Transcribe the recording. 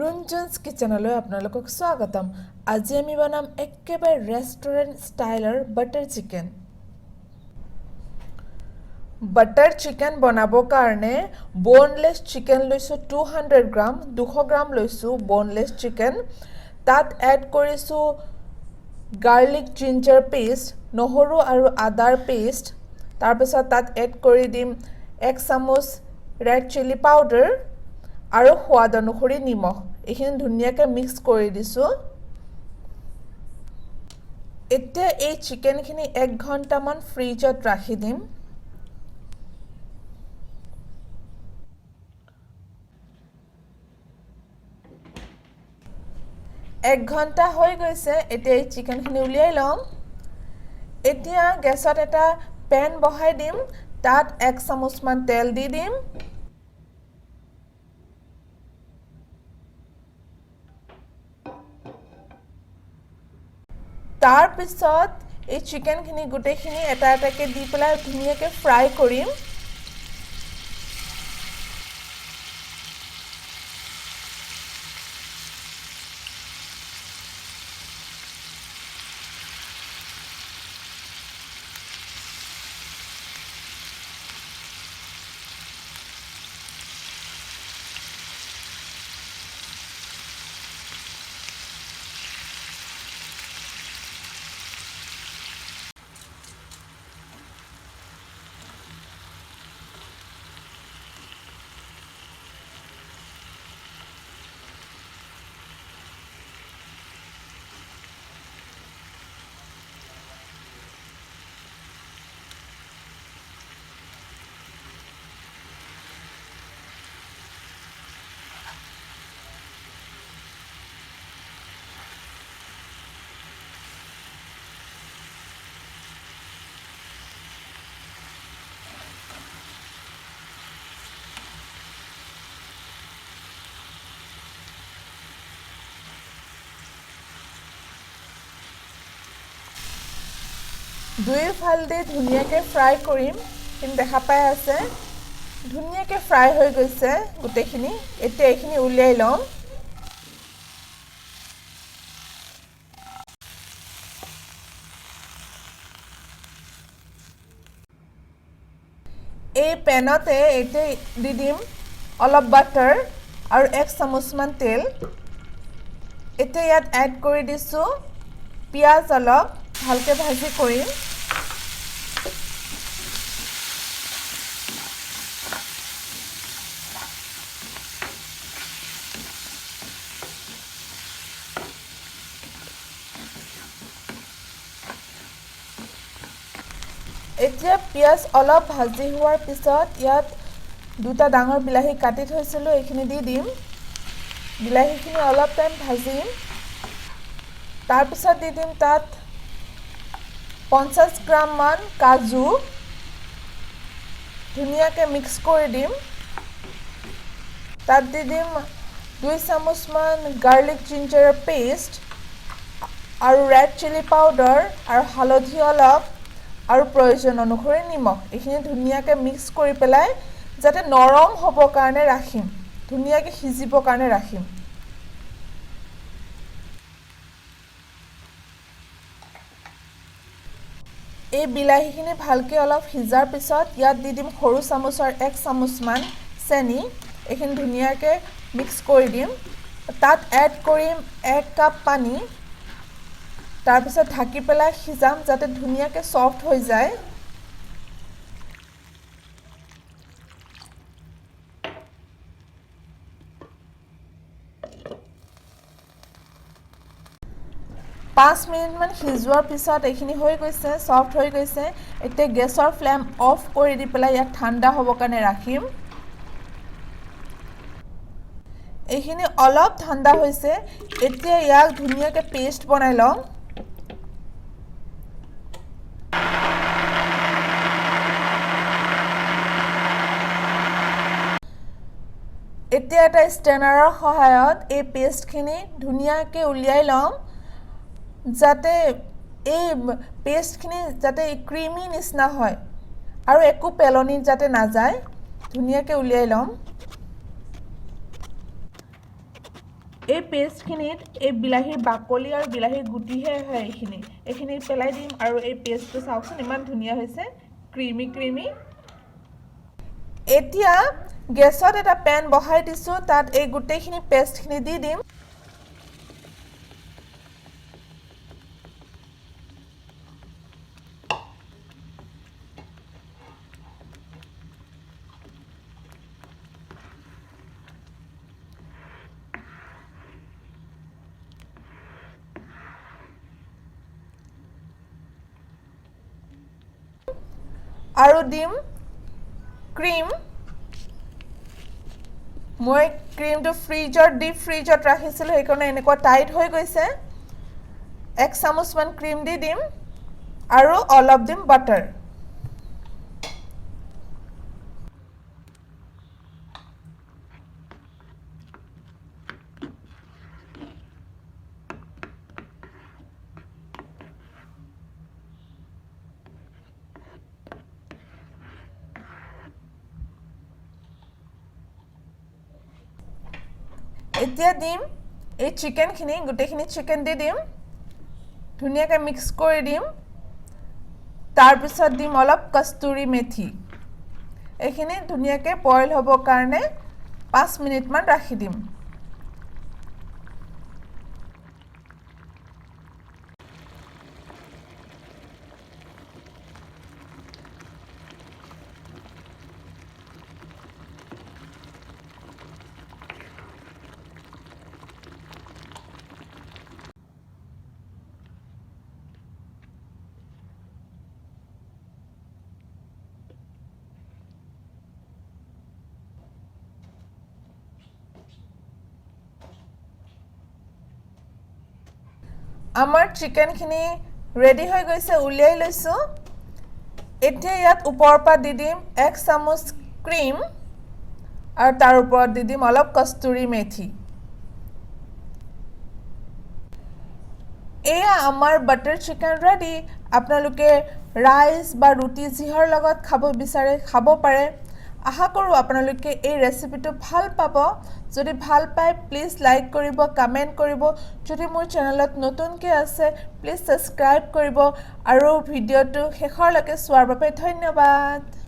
रुंजन्स किचनলৈ আপোনালোকক স্বাগতম। আজি আমি বনাম একেবাৰে ৰেষ্টুৰেণ্ট ষ্টাইলৰ বাটাৰ চিকেন। বাটাৰ চিকেন বনাবৰ কাৰণে boneless চিকেন লৈছো 200 গ্ৰাম, 200 গ্ৰাম লৈছো boneless চিকেন। তাত এড কৰিছো গাৰ্লিক জিঞ্জাৰ পেষ্ট, নহৰু আৰু আদাৰ পেষ্ট। তাৰ পিছত তাত এড কৰি দিম 1 চামুচ ৰেড চিলি পাউডাৰ আৰু সোৱাদ অনুসৰি নিমখ। এইখিনি ধুনীয়াকৈ মিক্স কৰি দিছো। এতিয়া এই চিকেনখিনি 1 ঘণ্টামান ফ্ৰিজত ৰাখি দিম। 1 ঘণ্টা হৈ গৈছে। এতিয়া এই চিকেনখিনি উলিয়াই লম। এতিয়া গেছত এটা পেন বহাই দিম। তাত 1 চামুচ মান তেল দি দিম। তাৰ পিছত এই চিকেনখিনি গুটেখিনি এটা এটাকে দি পেলাই ধুনীয়াকৈ ফ্ৰাই কৰিম। দুইফালে ধুনীয়াকৈ ফ্ৰাই কৰিম। কিন্তু দেখা পাই আছে ধুনীয়াকৈ ফ্ৰাই হৈ গৈছে গুটেখিনি। এতিয়া এইখিনি উলিয়াই লম। এই পেনতে এতিয়া দি দিম অলপ বাটাৰ আৰু 1 চামুচ মান তেল। এতিয়া ইয়াত এড কৰি দিছো পিঁয়াজ অলপ ভালকৈ ভাজি কৰিম। এতিয়া পিঁয়াজ অলপ ভাজি হোৱাৰ পিছত ইয়াত 2টা ডাঙৰ বিলাহী কাটি থৈছিলোঁ, এইখিনি দি দিম। বিলাহীখিনি অলপ টাইম ভাজিম। তাৰপিছত দি দিম তাত 50 গ্ৰাম মান কাজু। ধুনীয়াকৈ মিক্স কৰি দিম। তাত দি দিম 2 চামুচ মান গাৰ্লিক জিঞ্জাৰৰ পেষ্ট আৰু ৰেড চিলি পাউডাৰ আৰু হালধি অলপ আৰু প্ৰয়োজন অনুসৰি নিমখ। এইখিনি ধুনীয়াকৈ মিক্স কৰি পেলাই যাতে নৰম হ'বৰ কাৰণে ৰাখিম, ধুনীয়াকৈ সিজিবৰ কাৰণে ৰাখিম। এই বিলাহীখিনি ভালকৈ অলপ সিজাৰ পিছত ইয়াত দি দিম সৰু চামুচৰ 1 চামুচ মান চেনি। এইখিনি ধুনীয়াকৈ মিক্স কৰি দিম। তাত এড কৰিম 1 কাপ পানী। তাৰপিছত ঢাকি পেলাই সিজাম যাতে ধুনীয়াকৈ ছফ্ট হৈ যায়। পাঁচ মিনিটমান সিজোৱাৰ পিছত এইখিনি হৈ গৈছে, ছফ্ট হৈ গৈছে। এতিয়া গেছৰ ফ্লেম অফ কৰি দি পেলাই ইয়াক ঠাণ্ডা হ'বৰ কাৰণে ৰাখিম। এইখিনি অলপ ঠাণ্ডা হৈছে। এতিয়া ইয়াক ধুনীয়াকৈ পেষ্ট বনাই লম। এতিয়া এটা ষ্টেনাৰৰ সহায়ত এই পেষ্টখিনি ধুনীয়াকৈ উলিয়াই লম যাতে এই পেষ্টখিনি যাতে ক্ৰিমি নিচিনা হয় আৰু একো পেলনি যাতে নাযায়। ধুনীয়াকৈ উলিয়াই লম। এই পেষ্টখিনিত এই বিলাহীৰ বাকলি আৰু বিলাহীৰ গুটিহে হয় এইখিনি পেলাই দিম আৰু এই পেষ্টটো চাওকচোন ইমান ধুনীয়া হৈছে ক্ৰিমি এতিয়া গেছত এটা পেন বহাই দিছোঁ তাত এই গোটেইখিনি পেষ্টখিনি দি দিম আৰু দিম ক্ৰীম মই ক্ৰীমটো ডিপ ফ্ৰিজত ৰাখিছিলোঁ সেইকাৰণে এনেকুৱা টাইট হৈ গৈছে 1 চামুচমান ক্ৰীম দি দিম আৰু অলপ দিম বাটাৰ এতিয়া দিম এই চিকেনখিনি গোটেইখিনি চিকেন দি দিম ধুনীয়াকৈ মিক্স কৰি দিম তাৰপিছত দিম অলপ কস্তুৰী মেথি এইখিনি ধুনীয়াকৈ বইল হ'ব কাৰণে 5 মিনিটমান ৰাখি দিম আমাৰ চিকেনখিনি ৰেডি হৈ গৈছে উলিয়াই লৈছোঁ এতিয়া ইয়াত ওপৰৰ পৰা দি দিম 1 চামুচ ক্ৰীম আৰু তাৰ ওপৰত দি দিম অলপ কস্তুৰী মেথি এয়া আমাৰ বাটাৰ চিকেন ৰেডি আপোনালোকে ৰাইচ বা ৰুটি যিহৰ লগত খাব বিচাৰে খাব পাৰে আশা কৰোঁ আপোনালোকে এই ৰেচিপিটো ভাল পাব যদি ভাল পায় প্লিজ লাইক কৰিব কমেণ্ট কৰিব যদি মোৰ চেনেলত নতুনকৈ আছে প্লিজ সাবস্ক্ৰাইব কৰিব আৰু ভিডিঅ'টো শেষৰলৈকে চোৱাৰ বাবে ধন্যবাদ